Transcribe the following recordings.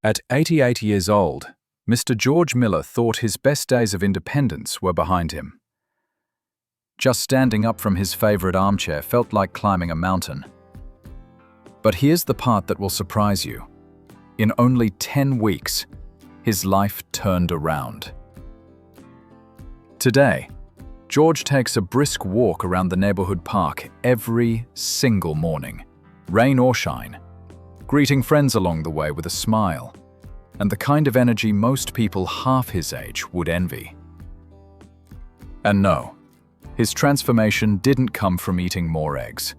At 88 years old, Mr. George Miller thought his best days of independence were behind him. Just standing up from his favorite armchair felt like climbing a mountain. But here's the part that will surprise you. In only 10 weeks, his life turned around. Today, George takes a brisk walk around the neighborhood park every single morning, rain or shine, greeting friends along the way with a smile, and the kind of energy most people half his age would envy. And no, his transformation didn't come from eating more eggs,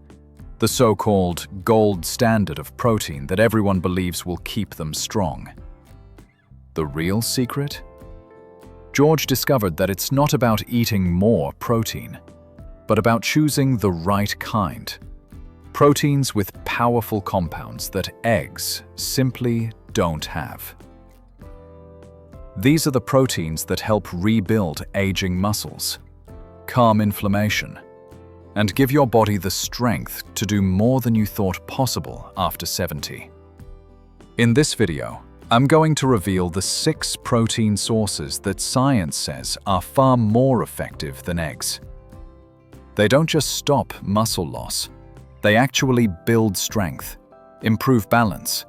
the so-called gold standard of protein that everyone believes will keep them strong. The real secret? George discovered that it's not about eating more protein, but about choosing the right kind. Proteins with powerful compounds that eggs simply don't have. These are the proteins that help rebuild aging muscles, calm inflammation, and give your body the strength to do more than you thought possible after 70. In this video, I'm going to reveal the 6 protein sources that science says are far more effective than eggs. They don't just stop muscle loss, they actually build strength, improve balance,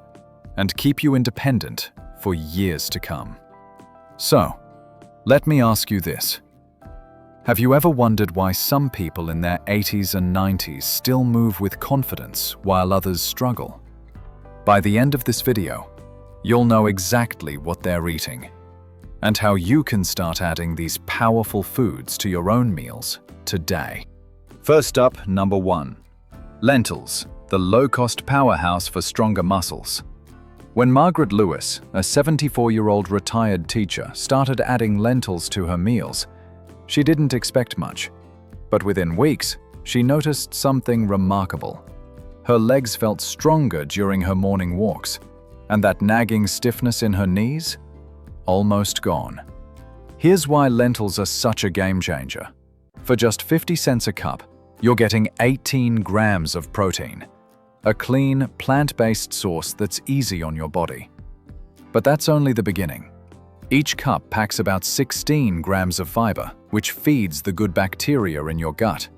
and keep you independent for years to come. So, let me ask you this. Have you ever wondered why some people in their 80s and 90s still move with confidence while others struggle? By the end of this video, you'll know exactly what they're eating and how you can start adding these powerful foods to your own meals today. First up, number 1. Lentils, the low-cost powerhouse for stronger muscles. When Margaret Lewis, a 74-year-old retired teacher, started adding lentils to her meals, she didn't expect much. But within weeks, she noticed something remarkable. Her legs felt stronger during her morning walks, and that nagging stiffness in her knees? Almost gone. Here's why lentils are such a game changer. For just 50 cents a cup, you're getting 18 grams of protein. A clean, plant-based source that's easy on your body. But that's only the beginning. Each cup packs about 16 grams of fiber, which feeds the good bacteria in your gut.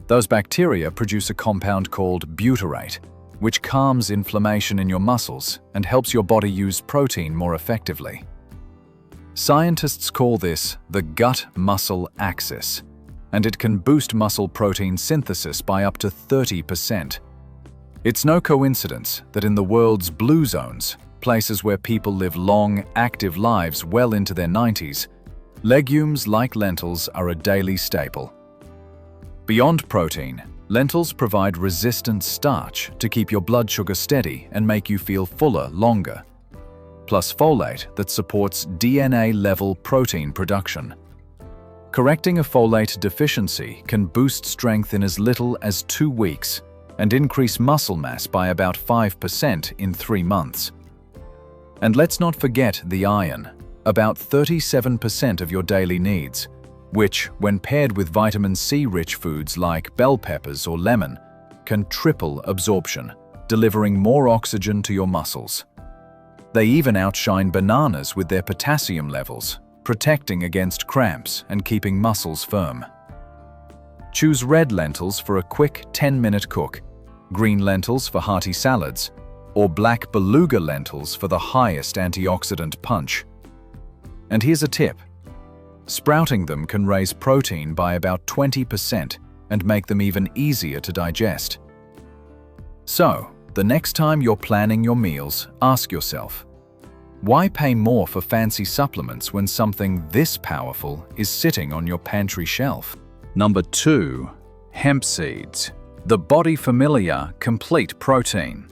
Those bacteria produce a compound called butyrate, which calms inflammation in your muscles and helps your body use protein more effectively. Scientists call this the gut-muscle axis, and it can boost muscle protein synthesis by up to 30%. It's no coincidence that in the world's blue zones, places where people live long, active lives well into their 90s, legumes like lentils are a daily staple. Beyond protein, lentils provide resistant starch to keep your blood sugar steady and make you feel fuller longer, plus folate that supports DNA-level protein production. Correcting a folate deficiency can boost strength in as little as 2 weeks and increase muscle mass by about 5% in 3 months. And let's not forget the iron, about 37% of your daily needs, which, when paired with vitamin C-rich foods like bell peppers or lemon, can triple absorption, delivering more oxygen to your muscles. They even outshine bananas with their potassium levels, protecting against cramps and keeping muscles firm. Choose red lentils for a quick 10-minute cook, green lentils for hearty salads, or black beluga lentils for the highest antioxidant punch. And here's a tip. Sprouting them can raise protein by about 20% and make them even easier to digest. So, the next time you're planning your meals, ask yourself, why pay more for fancy supplements when something this powerful is sitting on your pantry shelf? Number 2. Hemp seeds, the body familiar complete protein.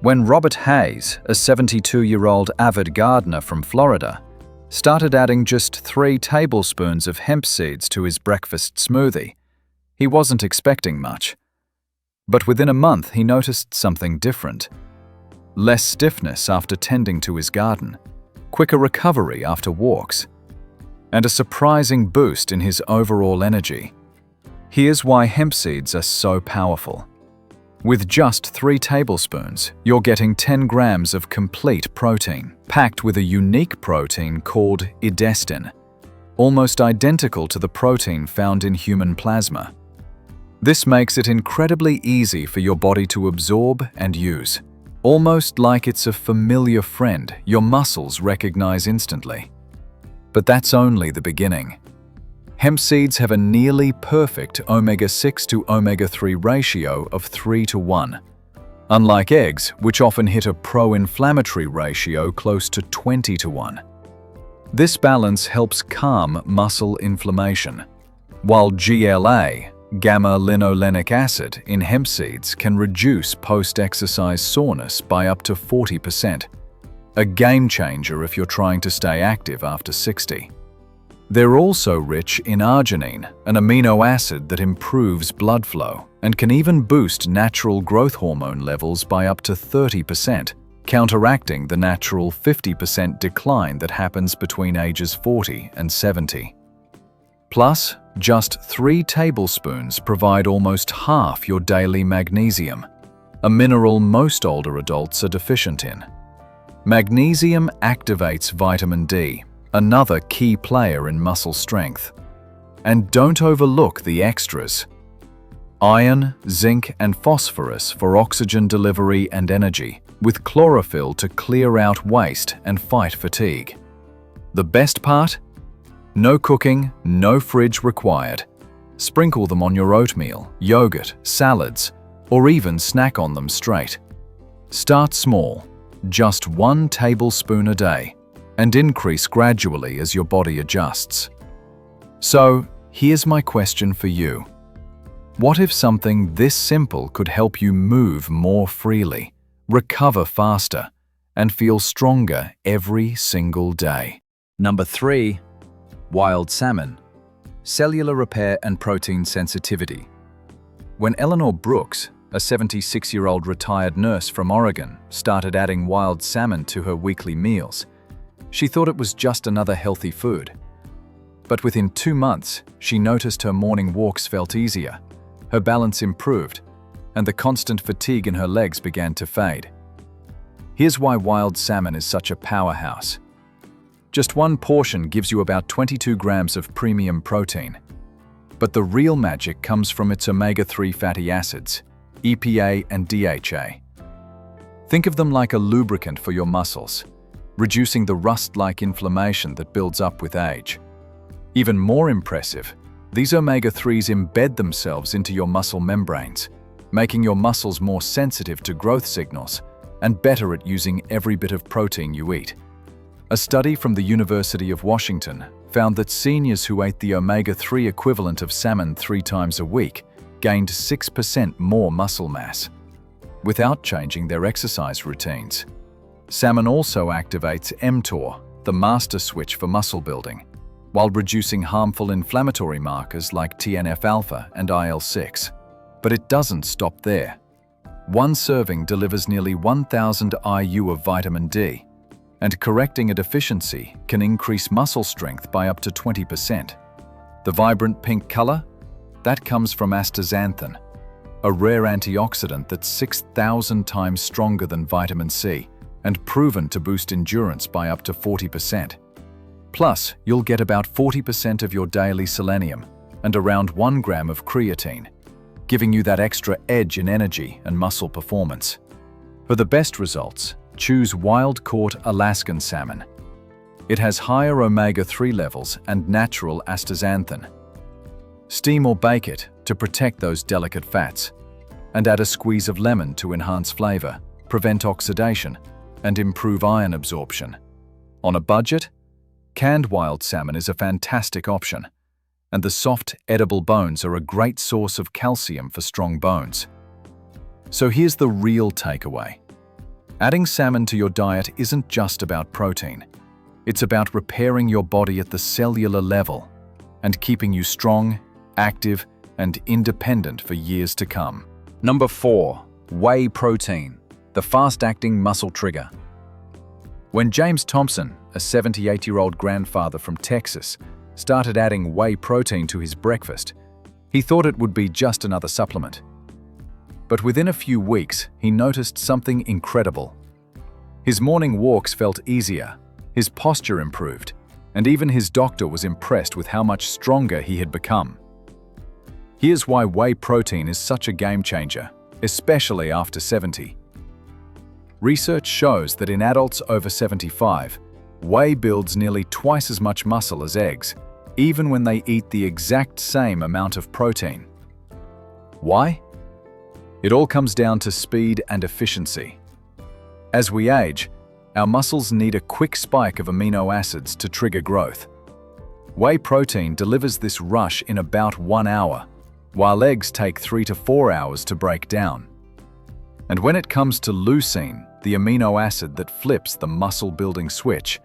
When Robert Hayes, a 72-year-old avid gardener from Florida, started adding just 3 tablespoons of hemp seeds to his breakfast smoothie, he wasn't expecting much. But within a month, he noticed something different. Less stiffness after tending to his garden, quicker recovery after walks, and a surprising boost in his overall energy. Here's why hemp seeds are so powerful. With just 3 tablespoons, you're getting 10 grams of complete protein, packed with a unique protein called idestin, almost identical to the protein found in human plasma. This makes it incredibly easy for your body to absorb and use, almost like it's a familiar friend your muscles recognize instantly. But that's only the beginning. Hemp seeds have a nearly perfect omega-6 to omega-3 ratio of 3:1, unlike eggs, which often hit a pro-inflammatory ratio close to 20:1. This balance helps calm muscle inflammation, while GLA, gamma-linolenic acid, in hemp seeds can reduce post-exercise soreness by up to 40%, a game changer if you're trying to stay active after 60. They're also rich in arginine, an amino acid that improves blood flow and can even boost natural growth hormone levels by up to 30%, counteracting the natural 50% decline that happens between ages 40 and 70. Plus, just 3 tablespoons provide almost half your daily magnesium, a mineral most older adults are deficient in. Magnesium activates vitamin D, another key player in muscle strength. And don't overlook the extras: iron, zinc, and phosphorus for oxygen delivery and energy, with chlorophyll to clear out waste and fight fatigue. The best part? No cooking, no fridge required. Sprinkle them on your oatmeal, yogurt, salads, or even snack on them straight. Start small, just 1 tablespoon a day, and increase gradually as your body adjusts. So, here's my question for you. What if something this simple could help you move more freely, recover faster, and feel stronger every single day? Number 3. Wild salmon. Cellular repair and protein sensitivity. When Eleanor Brooks, a 76-year-old retired nurse from Oregon, started adding wild salmon to her weekly meals, she thought it was just another healthy food. But within 2 months, she noticed her morning walks felt easier, her balance improved, and the constant fatigue in her legs began to fade. Here's why wild salmon is such a powerhouse. Just 1 portion gives you about 22 grams of premium protein. But the real magic comes from its omega-3 fatty acids, EPA and DHA. Think of them like a lubricant for your muscles, reducing the rust-like inflammation that builds up with age. Even more impressive, these omega-3s embed themselves into your muscle membranes, making your muscles more sensitive to growth signals and better at using every bit of protein you eat. A study from the University of Washington found that seniors who ate the omega-3 equivalent of salmon 3 times a week gained 6% more muscle mass, without changing their exercise routines. Salmon also activates mTOR, the master switch for muscle building, while reducing harmful inflammatory markers like TNF-alpha and IL-6. But it doesn't stop there. 1 serving delivers nearly 1,000 IU of vitamin D, and correcting a deficiency can increase muscle strength by up to 20%. The vibrant pink color? That comes from astaxanthin, a rare antioxidant that's 6,000 times stronger than vitamin C and proven to boost endurance by up to 40%. Plus, you'll get about 40% of your daily selenium and around 1 gram of creatine, giving you that extra edge in energy and muscle performance. For the best results, choose wild-caught Alaskan salmon. It has higher omega-3 levels and natural astaxanthin. Steam or bake it to protect those delicate fats, and add a squeeze of lemon to enhance flavor, prevent oxidation, and improve iron absorption. On a budget, canned wild salmon is a fantastic option, and the soft, edible bones are a great source of calcium for strong bones. So here's the real takeaway. Adding salmon to your diet isn't just about protein. It's about repairing your body at the cellular level and keeping you strong, active, and independent for years to come. Number 4. Whey protein, the fast-acting muscle trigger. When James Thompson, a 78-year-old grandfather from Texas, started adding whey protein to his breakfast, he thought it would be just another supplement. But within a few weeks, he noticed something incredible. His morning walks felt easier, his posture improved, and even his doctor was impressed with how much stronger he had become. Here's why whey protein is such a game changer, especially after 70. Research shows that in adults over 75, whey builds nearly twice as much muscle as eggs, even when they eat the exact same amount of protein. Why? It all comes down to speed and efficiency. As we age, our muscles need a quick spike of amino acids to trigger growth. Whey protein delivers this rush in about 1 hour, while eggs take 3 to 4 hours to break down. And when it comes to leucine, the amino acid that flips the muscle-building switch,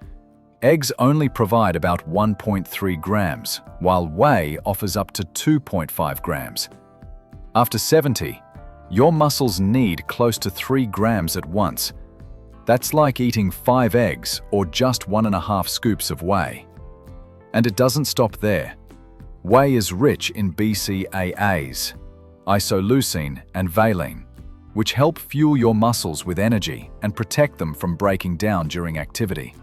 eggs only provide about 1.3 grams, while whey offers up to 2.5 grams. After 70, your muscles need close to 3 grams at once. That's like eating 5 eggs or just 1.5 scoops of whey. And it doesn't stop there. Whey is rich in BCAAs, isoleucine and valine, which help fuel your muscles with energy and protect them from breaking down during activity.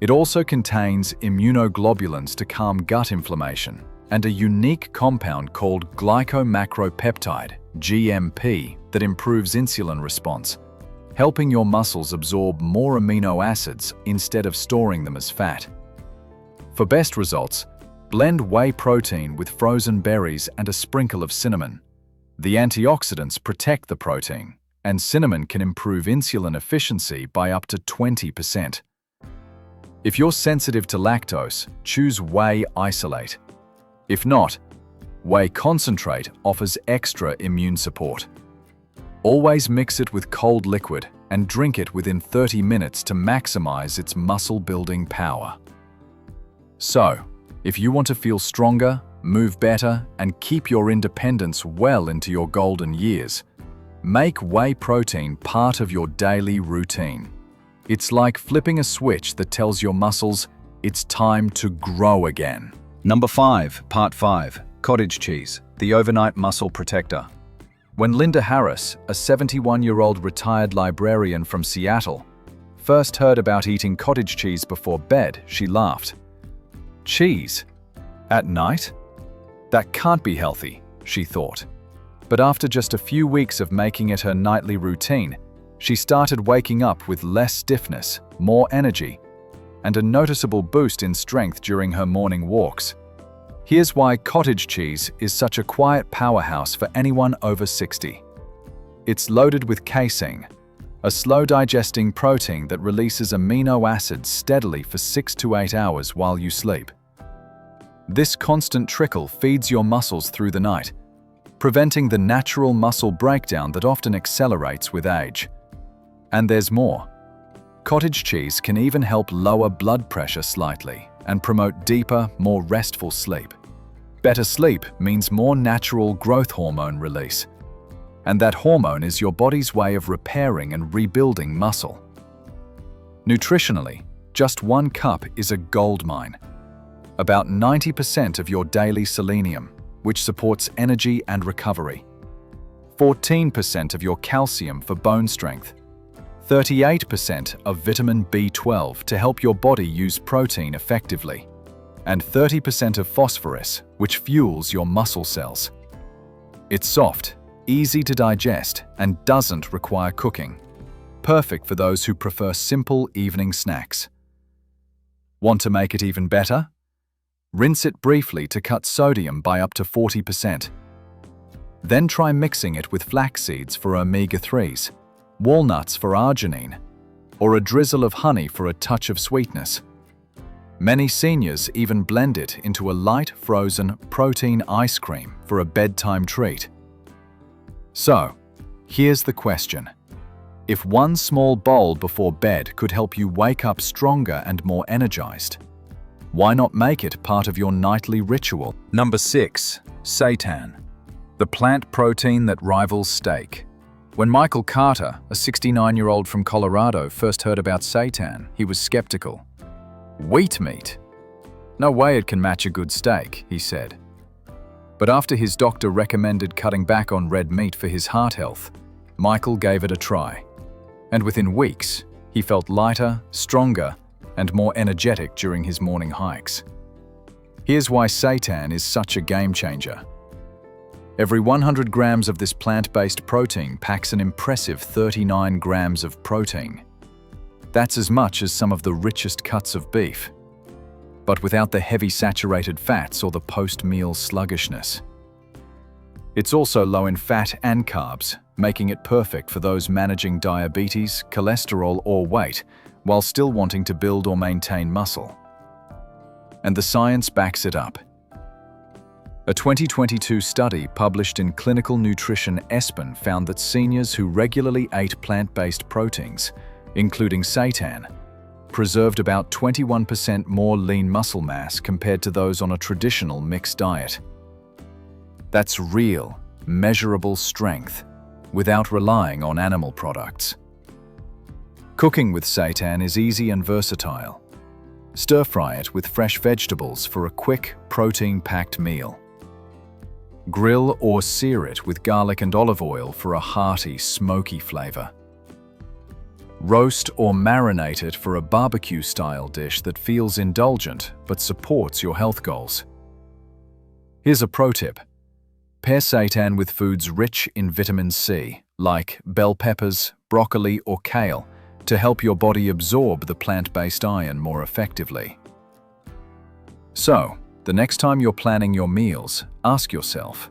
It also contains immunoglobulins to calm gut inflammation and a unique compound called glycomacropeptide, GMP, that improves insulin response, helping your muscles absorb more amino acids instead of storing them as fat. For best results, blend whey protein with frozen berries and a sprinkle of cinnamon. The antioxidants protect the protein, and cinnamon can improve insulin efficiency by up to 20%. If you're sensitive to lactose, choose whey isolate. If not, whey concentrate offers extra immune support. Always mix it with cold liquid and drink it within 30 minutes to maximize its muscle-building power. So, if you want to feel stronger, move better, and keep your independence well into your golden years, make whey protein part of your daily routine. It's like flipping a switch that tells your muscles it's time to grow again. Number 5, Part 5, Cottage cheese, the overnight muscle protector. When Linda Harris, a 71-year-old retired librarian from Seattle, first heard about eating cottage cheese before bed, she laughed. Cheese? At night? That can't be healthy, she thought. But after just a few weeks of making it her nightly routine, she started waking up with less stiffness, more energy, and a noticeable boost in strength during her morning walks. Here's why cottage cheese is such a quiet powerhouse for anyone over 60. It's loaded with casein, a slow-digesting protein that releases amino acids steadily for 6 to 8 hours while you sleep. This constant trickle feeds your muscles through the night, preventing the natural muscle breakdown that often accelerates with age. And there's more. Cottage cheese can even help lower blood pressure slightly and promote deeper, more restful sleep. Better sleep means more natural growth hormone release. And that hormone is your body's way of repairing and rebuilding muscle. Nutritionally, just 1 cup is a gold mine. About 90% of your daily selenium, which supports energy and recovery. 14% of your calcium for bone strength. 38% of vitamin B12 to help your body use protein effectively. And 30% of phosphorus, which fuels your muscle cells. It's soft, easy to digest, and doesn't require cooking. Perfect for those who prefer simple evening snacks. Want to make it even better? Rinse it briefly to cut sodium by up to 40%. Then try mixing it with flax seeds for omega-3s, walnuts for arginine, or a drizzle of honey for a touch of sweetness. Many seniors even blend it into a light frozen protein ice cream for a bedtime treat. So, here's the question. If one small bowl before bed could help you wake up stronger and more energized, why not make it part of your nightly ritual? Number 6, seitan, the plant protein that rivals steak. When Michael Carter, a 69-year-old from Colorado, first heard about seitan, he was skeptical. Wheat meat? No way it can match a good steak, he said. But after his doctor recommended cutting back on red meat for his heart health, Michael gave it a try. And within weeks, he felt lighter, stronger, and more energetic during his morning hikes. Here's why seitan is such a game changer. Every 100 grams of this plant-based protein packs an impressive 39 grams of protein. That's as much as some of the richest cuts of beef, but without the heavy saturated fats or the post-meal sluggishness. It's also low in fat and carbs, making it perfect for those managing diabetes, cholesterol, or weight, while still wanting to build or maintain muscle. And the science backs it up. A 2022 study published in Clinical Nutrition ESPN found that seniors who regularly ate plant-based proteins, including seitan, preserved about 21% more lean muscle mass compared to those on a traditional mixed diet. That's real, measurable strength, without relying on animal products. Cooking with seitan is easy and versatile. Stir-fry it with fresh vegetables for a quick, protein-packed meal. Grill or sear it with garlic and olive oil for a hearty, smoky flavor. Roast or marinate it for a barbecue-style dish that feels indulgent but supports your health goals. Here's a pro tip. Pair seitan with foods rich in vitamin C, like bell peppers, broccoli, or kale, to help your body absorb the plant-based iron more effectively. So, the next time you're planning your meals, ask yourself,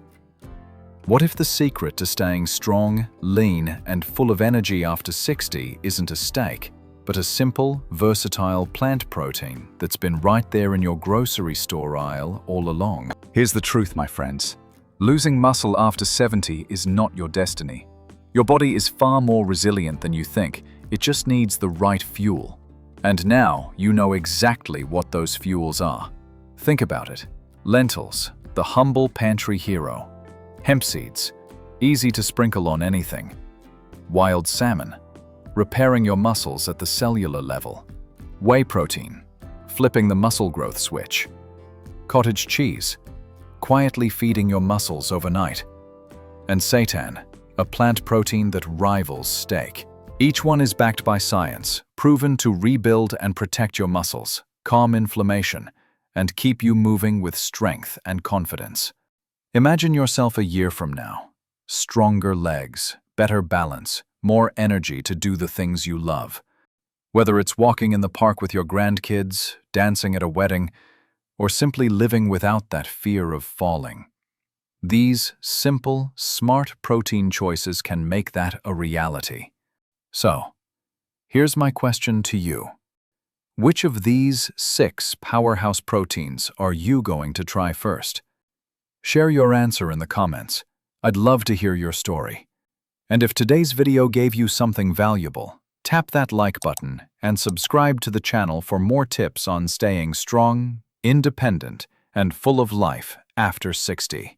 what if the secret to staying strong, lean, and full of energy after 60 isn't a steak, but a simple, versatile plant protein that's been right there in your grocery store aisle all along? Here's the truth, my friends. Losing muscle after 70 is not your destiny. Your body is far more resilient than you think. It just needs the right fuel. And now you know exactly what those fuels are. Think about it. Lentils, the humble pantry hero. Hemp seeds, easy to sprinkle on anything. Wild salmon, repairing your muscles at the cellular level. Whey protein, flipping the muscle growth switch. Cottage cheese, quietly feeding your muscles overnight. And seitan, a plant protein that rivals steak. Each one is backed by science, proven to rebuild and protect your muscles, calm inflammation, and keep you moving with strength and confidence. Imagine yourself a year from now. Stronger legs, better balance, more energy to do the things you love. Whether it's walking in the park with your grandkids, dancing at a wedding, or simply living without that fear of falling. These simple, smart protein choices can make that a reality. So, here's my question to you. Which of these 6 powerhouse proteins are you going to try first? Share your answer in the comments. I'd love to hear your story. And if today's video gave you something valuable, tap that like button and subscribe to the channel for more tips on staying strong, independent, and full of life after 60.